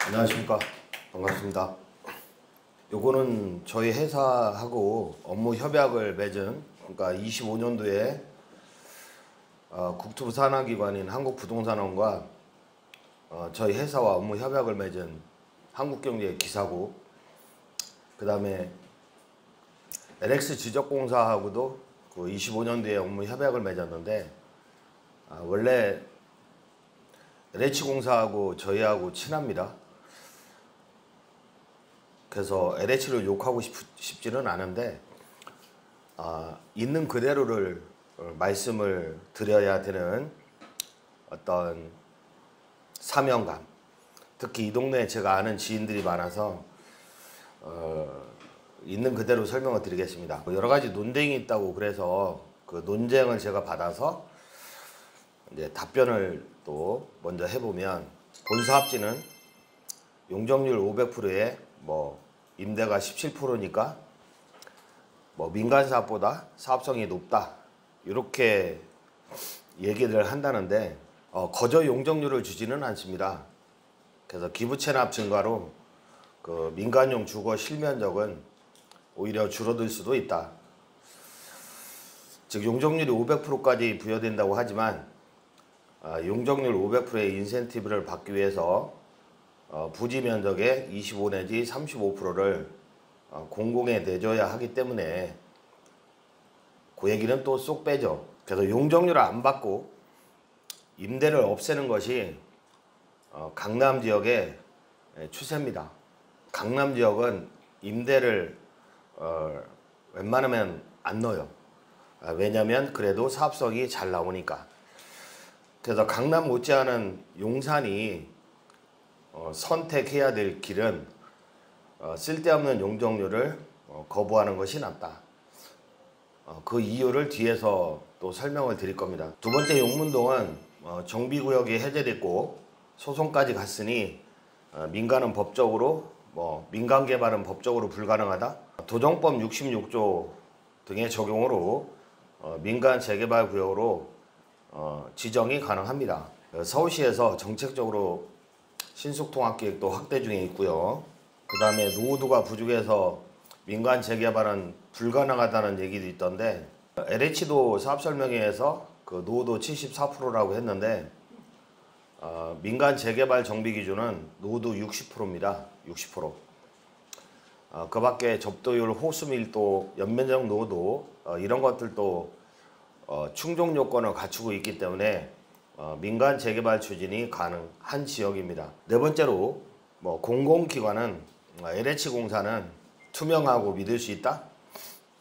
안녕하십니까. 반갑습니다. 요거는 저희 회사하고 업무 협약을 맺은, 그러니까 25년도에 국토부 산하기관인 한국부동산원과 저희 회사와 업무 협약을 맺은 한국경제 기사고, 그 다음에 LX 지적공사하고도 그 25년도에 업무 협약을 맺었는데, 원래 LH공사하고 저희하고 친합니다. 그래서 LH를 욕하고 싶지는 않은데, 있는 그대로를 말씀을 드려야 되는 어떤 사명감, 특히 이 동네에 제가 아는 지인들이 많아서 있는 그대로 설명을 드리겠습니다. 여러 가지 논쟁이 있다고, 그래서 그 논쟁을 제가 받아서 이제 답변을 또 먼저 해보면, 본사합지는 용적률 500%에 임대가 17%니까 민간 사업보다 사업성이 높다, 이렇게 얘기를 한다는데, 거저 용적률을 주지는 않습니다. 그래서 기부 체납 증가로 그 민간용 주거 실면적은 오히려 줄어들 수도 있다. 즉 용적률이 500%까지 부여된다고 하지만, 용적률 500%의 인센티브를 받기 위해서 부지 면적의 25 내지 35%를 공공에 내줘야 하기 때문에 그 얘기는 또 쏙 빼죠. 그래서 용적률을 안 받고 임대를 없애는 것이 강남 지역의 추세입니다. 강남 지역은 임대를 웬만하면 안 넣어요. 왜냐하면 그래도 사업성이 잘 나오니까. 그래서 강남 못지않은 용산이 선택해야 될 길은 쓸데없는 용적률을 거부하는 것이 낫다. 그 이유를 뒤에서 또 설명을 드릴 겁니다. 두 번째, 용문동은 정비구역이 해제됐고 소송까지 갔으니 민간은 법적으로 민간 개발은 법적으로 불가능하다. 도정법 66조 등의 적용으로 민간 재개발 구역으로 지정이 가능합니다. 서울시에서 정책적으로 신속통합계획도 확대 중에 있고요. 그 다음에 노후도가 부족해서 민간 재개발은 불가능하다는 얘기도 있던데, LH도 사업설명회에서 그 노후도 74%라고 했는데, 민간 재개발 정비 기준은 노후도 60%입니다. 60%. 그 밖에 접도율, 호수밀도, 연면적 노후도 이런 것들도 충족 요건을 갖추고 있기 때문에 민간 재개발 추진이 가능한 지역입니다. 네 번째로, 공공기관은 LH공사는 투명하고 믿을 수 있다.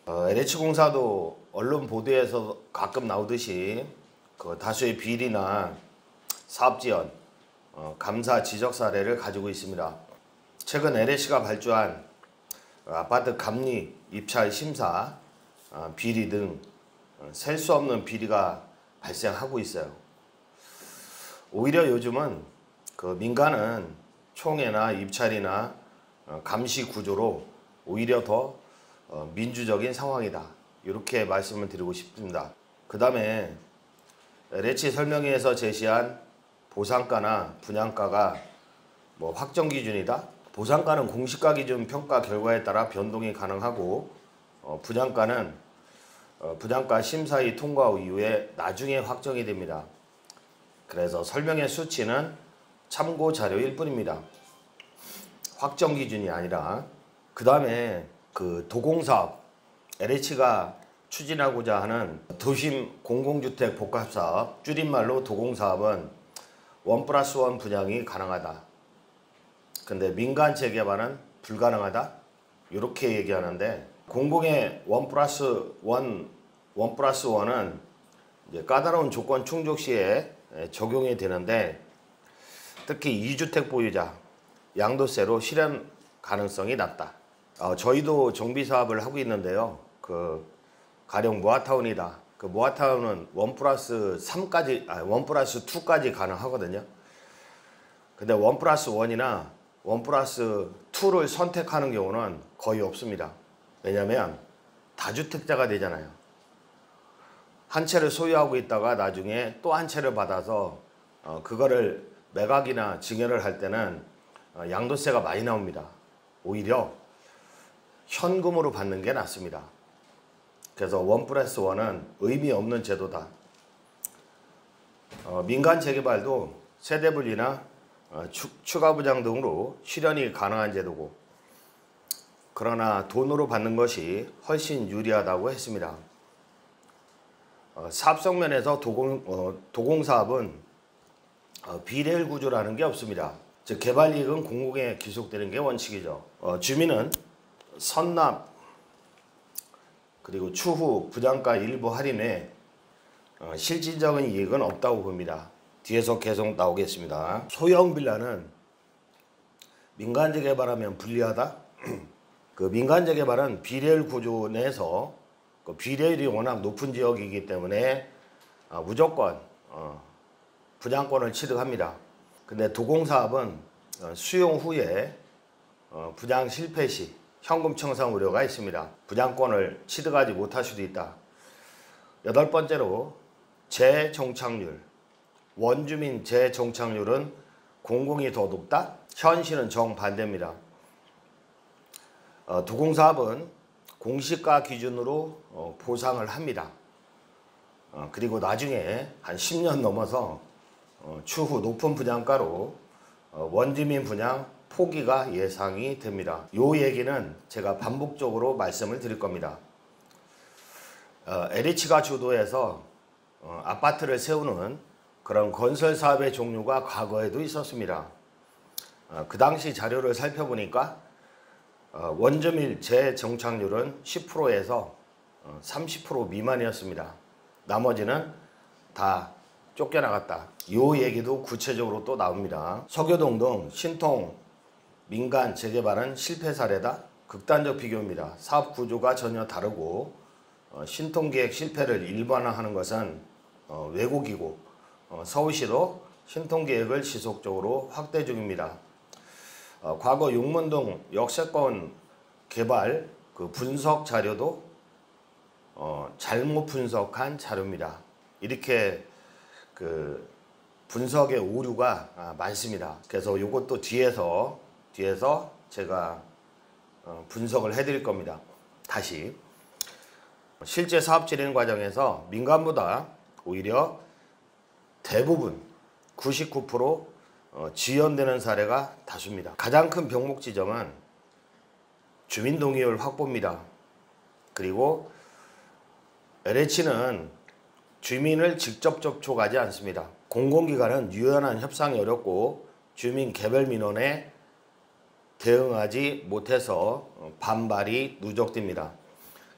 LH공사도 언론 보도에서 가끔 나오듯이 그 다수의 비리나 사업지연, 감사 지적 사례를 가지고 있습니다. 최근 LH가 발주한 아파트 감리, 입찰 심사, 비리 등 셀 수 없는 비리가 발생하고 있어요. 오히려 요즘은 그 민간은 총회나 입찰이나 감시 구조로 오히려 더 민주적인 상황이다, 이렇게 말씀을 드리고 싶습니다. 그 다음에 LH 설명회에서 제시한 보상가나 분양가가 확정 기준이다. 보상가는 공시가 기준 평가 결과에 따라 변동이 가능하고, 분양가는 분양가 심사위 통과 이후에 나중에 확정이 됩니다. 그래서 설명회 수치는 참고 자료일 뿐입니다. 확정 기준이 아니라. 그 다음에 그 도공사업, LH가 추진하고자 하는 도심 공공주택 복합사업, 줄임말로 도공사업은 1+1 분양이 가능하다. 근데 민간 재개발은 불가능하다, 이렇게 얘기하는데, 공공의 1+1은 이제 까다로운 조건 충족 시에 적용이 되는데, 특히 2주택 보유자, 양도세로 실현 가능성이 낮다. 저희도 정비 사업을 하고 있는데요. 가령 모아타운이다. 그 모아타운은 1+3까지, 1+2까지 가능하거든요. 근데 1+1이나 1+2를 선택하는 경우는 거의 없습니다. 왜냐면 다주택자가 되잖아요. 한 채를 소유하고 있다가 나중에 또 한 채를 받아서 그거를 매각이나 증여를 할 때는 양도세가 많이 나옵니다. 오히려 현금으로 받는 게 낫습니다. 그래서 1+1은 의미 없는 제도다. 민간 재개발도 세대분리나 추가 부장 등으로 실현이 가능한 제도고, 그러나 돈으로 받는 것이 훨씬 유리하다고 했습니다. 사업성 면에서 도공사업은 비례율 구조라는 게 없습니다. 즉 개발이익은 공공에 기속되는 게 원칙이죠. 주민은 선납 그리고 추후 부장가 일부 할인에 실질적인 이익은 없다고 봅니다. 뒤에서 계속 나오겠습니다. 소형 빌라는 민간 재개발하면 불리하다. 그 민간 재개발은 비례율 구조 내에서 그 비례율이 워낙 높은 지역이기 때문에 무조건 분양권을 취득합니다. 근데 도공사업은 수용 후에 분양 실패 시 현금 청산 우려가 있습니다. 분양권을 취득하지 못할 수도 있다. 8번째로 재정착률. 원주민 재정착률은 공공이 더 높다? 현실은 정반대입니다. 도공사업은 공시가 기준으로 보상을 합니다. 그리고 나중에 한 10년 넘어서 추후 높은 분양가로 원주민 분양 포기가 예상이 됩니다. 이 얘기는 제가 반복적으로 말씀을 드릴 겁니다. LH가 주도해서 아파트를 세우는 그런 건설 사업의 종류가 과거에도 있었습니다. 그 당시 자료를 살펴보니까 원주민 재정착률은 10%에서 30% 미만이었습니다. 나머지는 다 쫓겨나갔다. 이 얘기도 구체적으로 또 나옵니다. 서교동 등 신통 민간 재개발은 실패 사례다. 극단적 비교입니다. 사업 구조가 전혀 다르고 신통계획 실패를 일반화하는 것은 왜곡이고, 서울시도 신통계획을 지속적으로 확대 중입니다. 과거 용문동 역세권 개발 그 분석 자료도 잘못 분석한 자료입니다. 이렇게 그 분석의 오류가 많습니다. 그래서 이것도 뒤에서 제가 분석을 해드릴 겁니다. 다시 실제 사업 진행 과정에서 민간보다 오히려 대부분 99% 지연되는 사례가 다수입니다. 가장 큰 병목 지점은 주민 동의율 확보입니다. 그리고 LH는 주민을 직접 접촉하지 않습니다. 공공기관은 유연한 협상이 어렵고 주민 개별 민원에 대응하지 못해서 반발이 누적됩니다.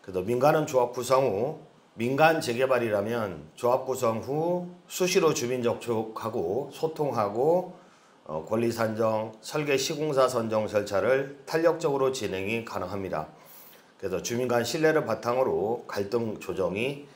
그래서 민간은 조합 구성 후, 민간 재개발이라면 조합 구성 후 수시로 주민 접촉하고 소통하고 권리 산정, 설계 시공사 선정 절차를 탄력적으로 진행이 가능합니다. 그래서 주민 간 신뢰를 바탕으로 갈등 조정이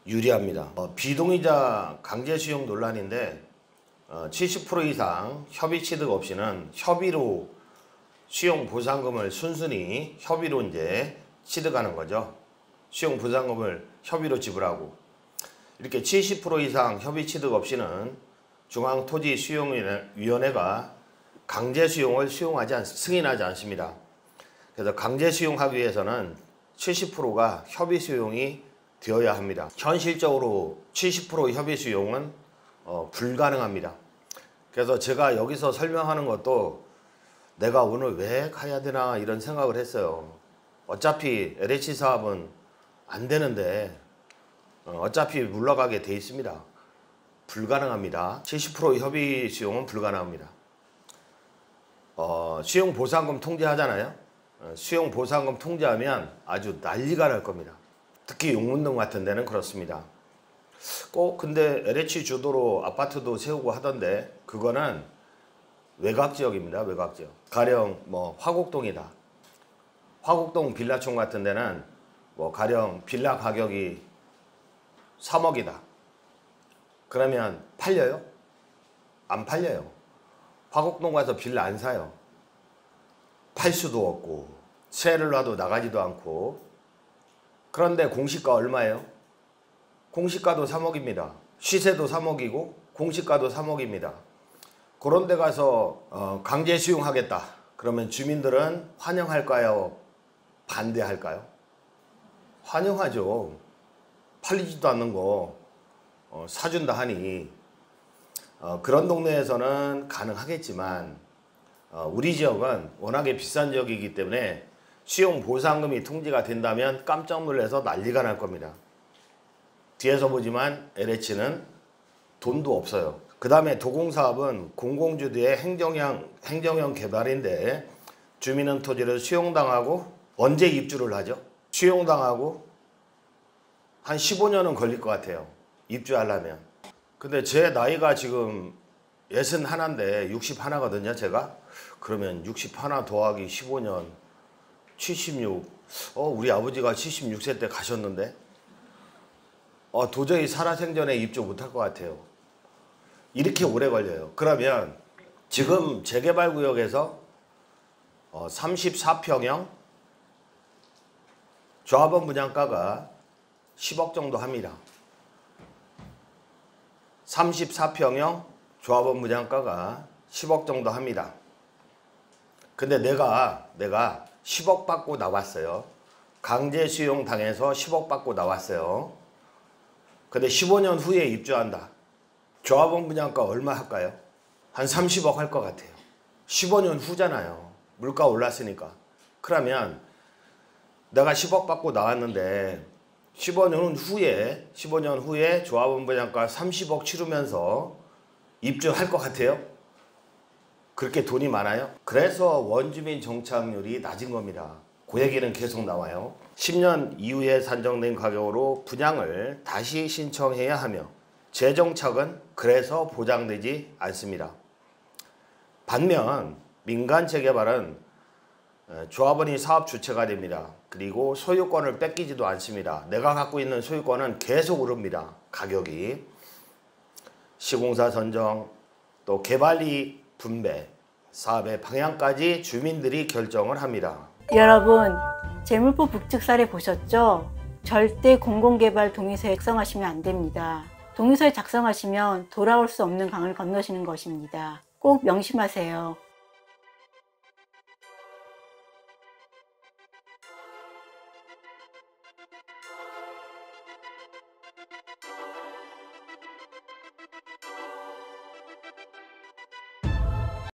유리합니다. 비동의자 강제 수용 논란인데 70% 이상 협의 취득 없이는 협의로 수용 보상금을 순순히 협의로 이제 취득하는 거죠. 수용 보상금을 협의로 지불하고, 이렇게 70% 이상 협의 취득 없이는 중앙토지수용위원회가 강제 수용을 승인하지 않습니다. 그래서 강제 수용하기 위해서는 70%가 협의 수용이 되어야 합니다. 현실적으로 70% 협의 수용은 불가능합니다. 그래서 제가 여기서 설명하는 것도 내가 오늘 왜 가야 되나 이런 생각을 했어요. 어차피 LH 사업은 안 되는데 어차피 물러가게 돼 있습니다. 불가능합니다. 70% 협의 수용은 불가능합니다. 수용 보상금 통제하잖아요. 수용 보상금 통제하면 아주 난리가 날 겁니다. 특히 용문동 같은 데는 그렇습니다. 꼭 근데 LH 주도로 아파트도 세우고 하던데 그거는 외곽지역입니다. 외곽지역. 가령 뭐 화곡동이다. 화곡동 빌라촌 같은 데는 뭐 가령 빌라 가격이 3억이다. 그러면 팔려요? 안 팔려요. 화곡동 가서 빌라 안 사요. 팔 수도 없고 세를 놔도 나가지도 않고. 그런데 공시가 얼마예요? 공시가도 3억입니다. 시세도 3억이고 공시가도 3억입니다. 그런 데 가서 강제 수용하겠다. 그러면 주민들은 환영할까요? 반대할까요? 환영하죠. 팔리지도 않는 거 사준다 하니 그런 동네에서는 가능하겠지만 우리 지역은 워낙에 비싼 지역이기 때문에 수용 보상금이 통지가 된다면 깜짝 놀라서 난리가 날 겁니다. 뒤에서 보지만 LH는 돈도 없어요. 그 다음에 도공사업은 공공주도의 행정형 개발인데 주민은 토지를 수용당하고 언제 입주를 하죠? 수용당하고 한 15년은 걸릴 것 같아요. 입주하려면. 근데 제 나이가 지금 61인데 61거든요 제가. 그러면 61 더하기 15년 76. 우리 아버지가 76세 때 가셨는데 도저히 살아생전에 입주 못할 것 같아요. 이렇게 오래 걸려요. 그러면 지금 재개발구역에서 34평형 조합원 분양가가 10억 정도 합니다. 34평형 조합원 분양가가 10억 정도 합니다. 근데 내가 10억 받고 나왔어요. 강제 수용 당해서 10억 받고 나왔어요. 근데 15년 후에 입주한다. 조합원 분양가 얼마 할까요? 한 30억 할 것 같아요. 15년 후잖아요. 물가 올랐으니까. 그러면 내가 10억 받고 나왔는데 15년 후에 조합원 분양가 30억 치르면서 입주할 것 같아요? 그렇게 돈이 많아요? 그래서 원주민 정착률이 낮은 겁니다. 그 얘기는 계속 나와요. 10년 이후에 산정된 가격으로 분양을 다시 신청해야 하며 재정착은 그래서 보장되지 않습니다. 반면 민간 재개발은 조합원이 사업 주체가 됩니다. 그리고 소유권을 뺏기지도 않습니다. 내가 갖고 있는 소유권은 계속 오릅니다. 가격이. 시공사 선정, 또 개발비 분배, 사업의 방향까지 주민들이 결정을 합니다. 여러분, 재물포 북측 사례 보셨죠? 절대 공공개발 동의서에 작성하시면 안 됩니다. 동의서에 작성하시면 돌아올 수 없는 강을 건너시는 것입니다. 꼭 명심하세요.